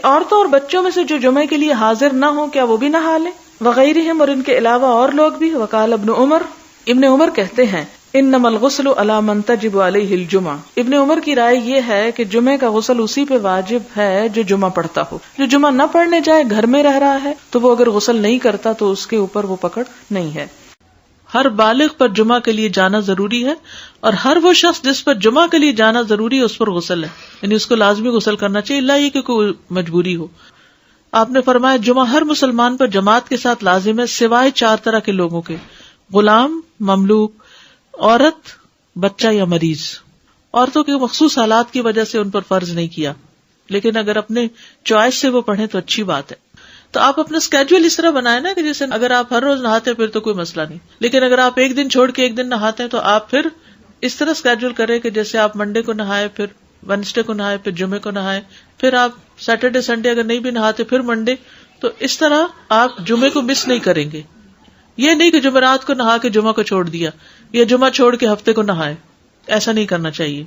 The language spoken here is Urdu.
عورتوں اور بچوں میں سے جو جمعے کے لیے حاضر نہ ہوں کیا وہ بھی نہا لیں؟ وغیرہم، اور ان کے علاوہ اور لوگ بھی. وقال ابن عمر کہتے ہیں انما الغسل علی من تجب علیہ الجمعہ. ابن عمر کی رائے یہ ہے کہ جمعے کا غسل اسی پہ واجب ہے جو جمعہ پڑھتا ہو. جو جمعہ نہ پڑھنے جائے، گھر میں رہ رہا ہے، تو وہ اگر غسل نہیں کرتا تو اس کے اوپر وہ پکڑ نہیں ہے. ہر بالغ پر جمعہ کے لیے جانا ضروری ہے، اور ہر وہ شخص جس پر جمعہ کے لیے جانا ضروری ہے اس پر غسل ہے، یعنی اس کو لازمی غسل کرنا چاہیے، الا یہ کہ کوئی مجبوری ہو. آپ نے فرمایا جمعہ ہر مسلمان پر جماعت کے ساتھ لازم ہے سوائے 4 طرح کے لوگوں کے: غلام، مملوک، عورت، بچہ یا مریض. عورتوں کے مخصوص حالات کی وجہ سے ان پر فرض نہیں کیا، لیکن اگر اپنے چوائس سے وہ پڑھیں تو اچھی بات ہے. تو آپ اپنا اسکیڈول اس طرح بنائیں نا کہ جیسے اگر آپ ہر روز نہاتے ہیں پھر تو کوئی مسئلہ نہیں، لیکن اگر آپ ایک دن چھوڑ کے ایک دن نہاتے ہیں تو آپ پھر اس طرح اسکیڈول کریں کہ جیسے آپ منڈے کو نہائے، پھر وینسڈے کو نہائے، پھر جمعے کو نہائے، پھر آپ سیٹرڈے سنڈے اگر نہیں بھی نہاتے پھر منڈے. تو اس طرح آپ جمعے کو مس نہیں کریں گے. یہ نہیں کہ جمعرات کو نہا کے جمعہ کو چھوڑ دیا، یا جمعہ چھوڑ کے ہفتے کو نہائے، ایسا نہیں کرنا چاہیے.